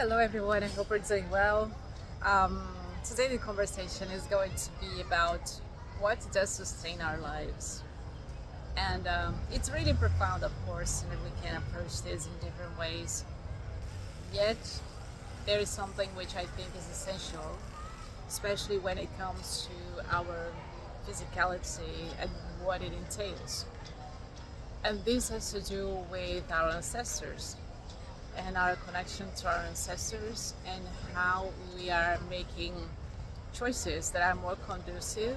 Hello, everyone. I hope you're doing well. Um, Today, the conversation is going to be about what does sustain our lives. And it's really profound, of course, and we can approach this in different ways. Yet, there is something which I think is essential, especially when it comes to our physicality and what it entails. And this has to do with our ancestors and our connection to our ancestors and how we are making choices that are more conducive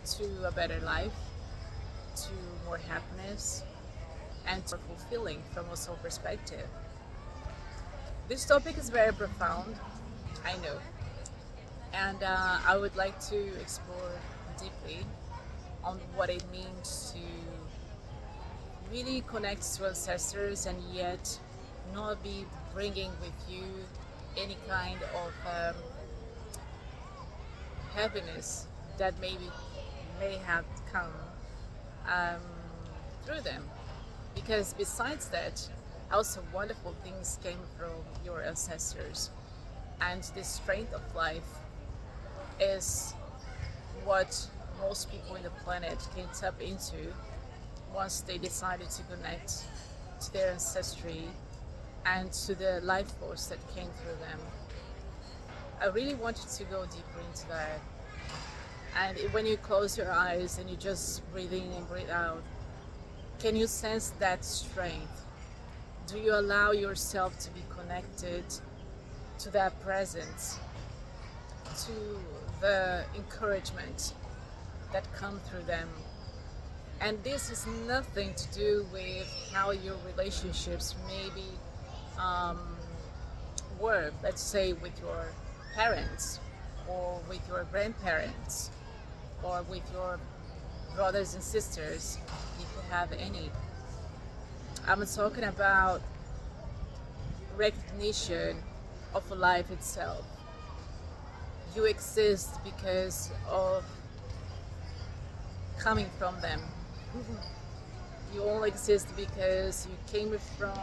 to a better life, to more happiness, and to more fulfilling from a soul perspective. This topic is very profound, I know, and I would like to explore deeply on what it means to really connect to ancestors and yet not be bringing with you any kind of happiness that maybe may have come um, through them. Because besides that, also wonderful things came from your ancestors, and the strength of life is what most people in the planet can tap into once they decided to connect to their ancestry and to the life force that came through them. I really wanted to go deeper into that. And when you close your eyes and you just breathe in and breathe out, can you sense that strength? Do you allow yourself to be connected to that presence, to the encouragement that come through them? And this has nothing to do with how your relationships maybe um, were, let's say, with your parents or with your grandparents or with your brothers and sisters, if you have any. I'm talking about recognition of life itself. You exist because of coming from them. You only exist because you came from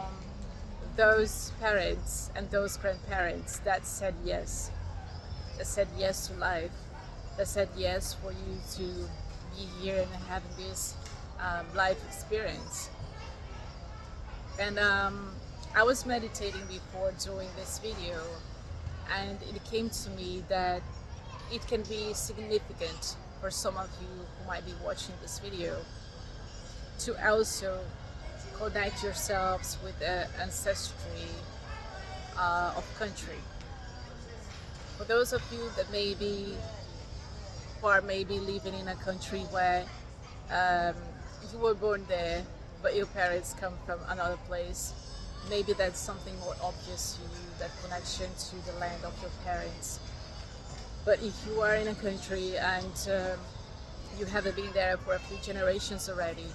those parents and those grandparents that said yes, that said yes to life, that said yes for you to be here and having this life experience. And I was meditating before doing this video, and it came to me that it can be significant for some of you who might be watching this video to also connect yourselves with the ancestry of country. For those of you that maybe who are maybe living in a country where um, you were born there, but your parents come from another place, maybe that's something more obvious to you, that connection to the land of your parents. But if you are in a country and you haven't been there for a few generations already,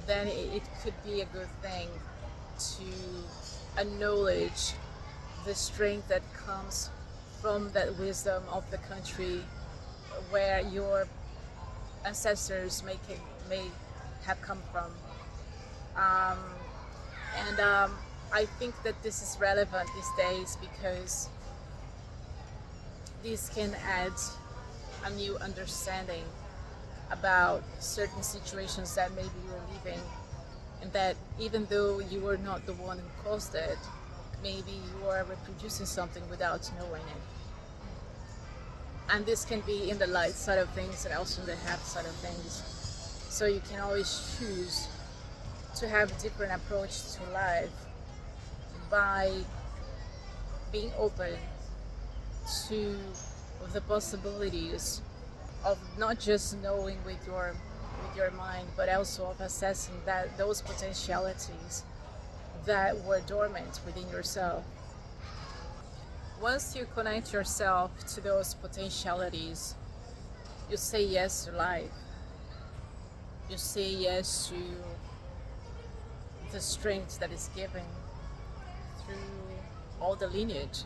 then it could be a good thing to acknowledge the strength that comes from that wisdom of the country where your ancestors may have come from. Um, and I think that this is relevant these days because this can add a new understanding about certain situations that maybe you're living, and that even though you were not the one who caused it, maybe you are reproducing something without knowing it. And this can be in the light side of things and also in the health side of things. So you can always choose to have a different approach to life by being open to the possibilities of not just knowing with your mind, but also of assessing that those potentialities that were dormant within yourself. Once you connect yourself to those potentialities, you say yes to life. You say yes to the strength that is given through all the lineage.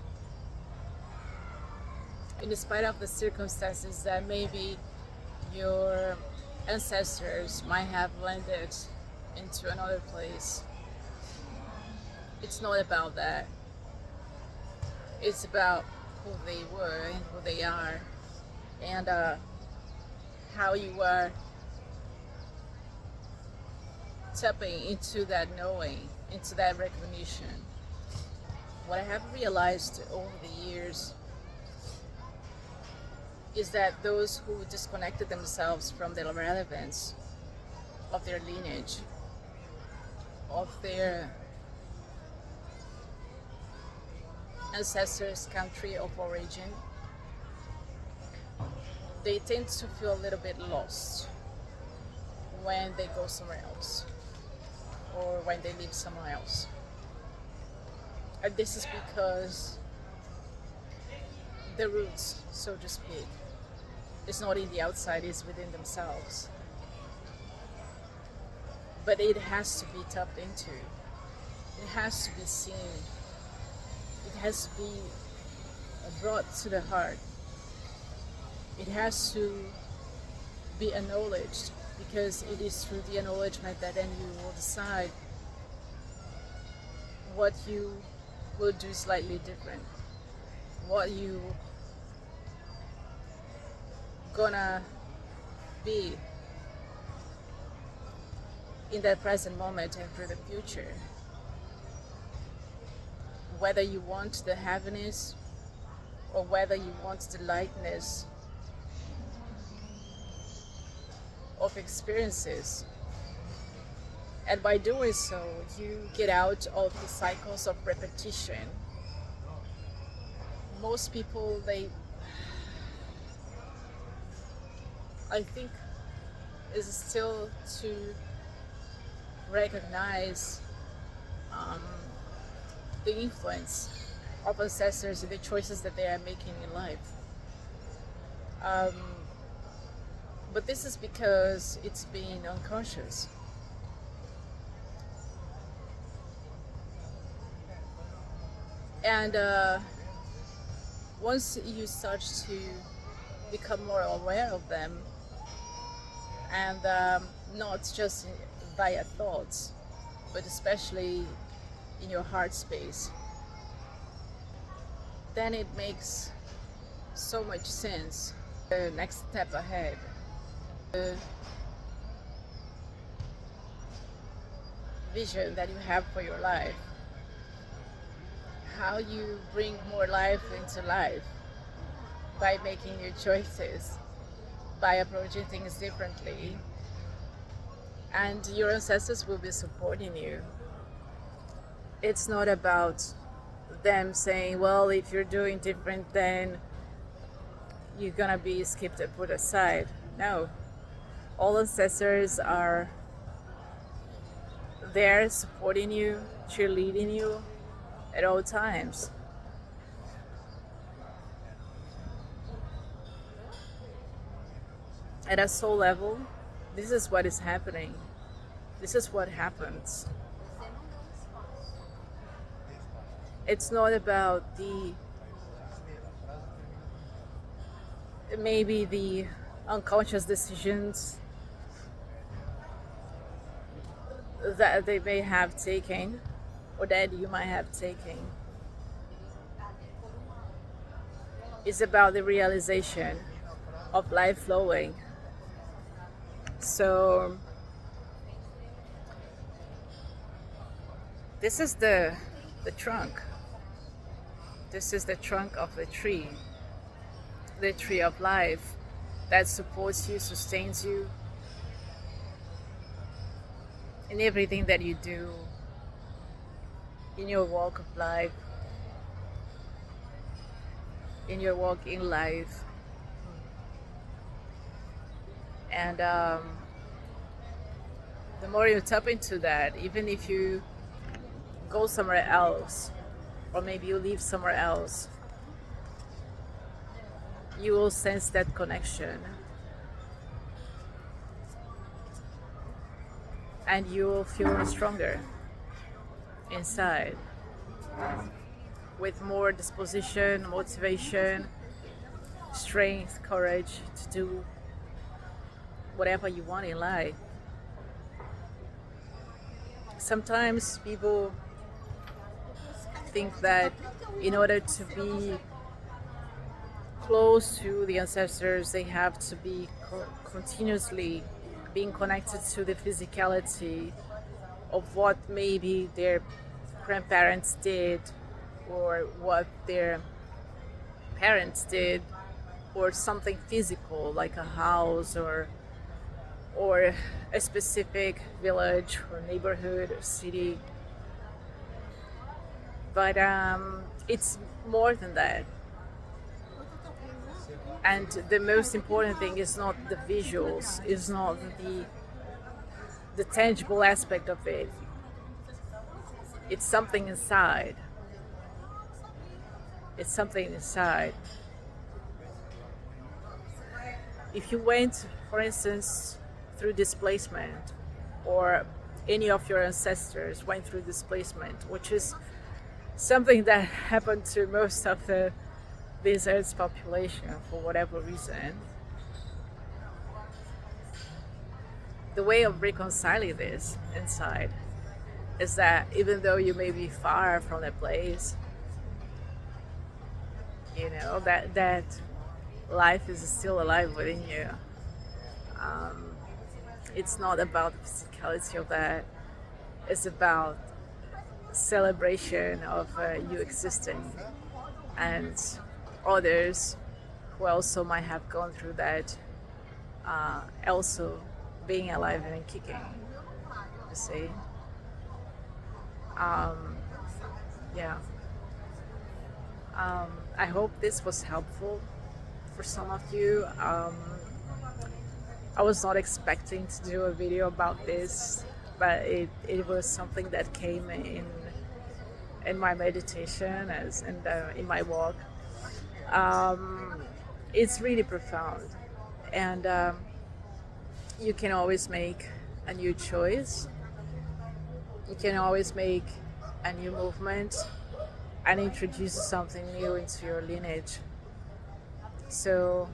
In spite of the circumstances that maybe your ancestors might have landed into another place, it's not about that. It's about who they were and who they are, and how you are tapping into that knowing, into that recognition. What I have realized over the years is that those who disconnected themselves from the relevance of their lineage, of their ancestors' country of origin, they tend to feel a little bit lost when they go somewhere else or when they live somewhere else. And this is because the roots, so to speak, is not in the outside, it's within themselves. But it has to be tapped into. It has to be seen. It has to be brought to the heart. It has to be acknowledged, because it is through the acknowledgement that then you will decide what you will do slightly different, what you gonna be in that present moment and for the future. Whether you want the heaviness or whether you want the lightness of experiences. And by doing so, you get out of the cycles of repetition. Most people, I think, is still to recognize the influence of ancestors and the choices that they are making in life. But this is because it's being unconscious. And once you start to become more aware of them, and not just via thoughts, but especially in your heart space, then it makes so much sense. The next step ahead, the vision that you have for your life, how you bring more life into life by making new choices, by approaching things differently, and your ancestors will be supporting you. It's not about them saying, well, if you're doing different, then you're gonna be skipped and put aside. No, all ancestors are there supporting you, cheerleading you at all times. At a soul level, this is what is happening. This is what happens. It's not about maybe the unconscious decisions that they may have taken or that you might have taken. It's about the realization of life flowing. So this is the trunk. This is the trunk of the tree of life that supports you, sustains you in everything that you do in your walk of life, in your walk in life. And the more you tap into that, even if you go somewhere else, or maybe you live somewhere else, you will sense that connection. And you will feel stronger inside, with more disposition, motivation, strength, courage to do whatever you want in life. Sometimes people think that in order to be close to the ancestors, they have to be continuously being connected to the physicality of what maybe their grandparents did, or what their parents did, or something physical like a house, or a specific village or neighborhood or city. But it's more than that. And the most important thing is not the visuals, is not the tangible aspect of it. It's something inside. It's something inside. If you went, for instance, through displacement, or any of your ancestors went through displacement, which is something that happened to most of this Earth's population for whatever reason, the way of reconciling this inside is that even though you may be far from the place, you know that life is still alive within you. It's not about the physicality of that. It's about celebration of you existing, and others who also might have gone through that, also being alive and kicking. You see, yeah. I hope this was helpful for some of you. I was not expecting to do a video about this, but it was something that came in my meditation and in my walk. It's really profound, and you can always make a new choice. You can always make a new movement and introduce something new into your lineage. So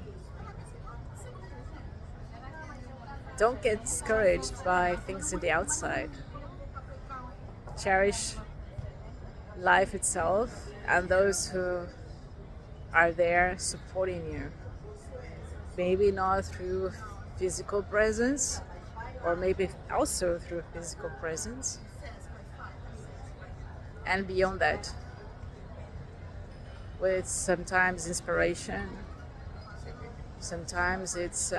don't get discouraged by things in the outside. Cherish life itself and those who are there supporting you. Maybe not through physical presence, or maybe also through physical presence. And beyond that, with sometimes inspiration, sometimes it's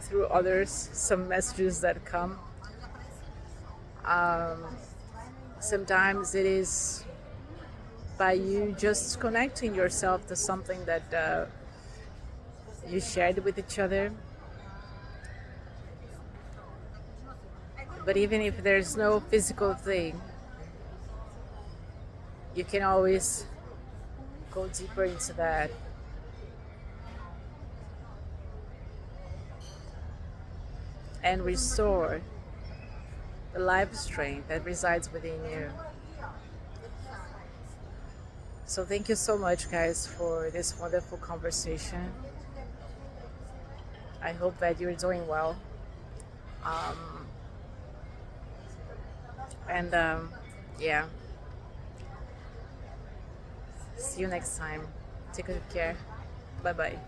through others, some messages that come. Sometimes it is by you just connecting yourself to something that you shared with each other. But even if there's no physical thing, you can always go deeper into that. And restore the life strength that resides within you. So thank you so much, guys, for this wonderful conversation. I hope that you're doing well. Yeah. See you next time. Take good care. Bye bye.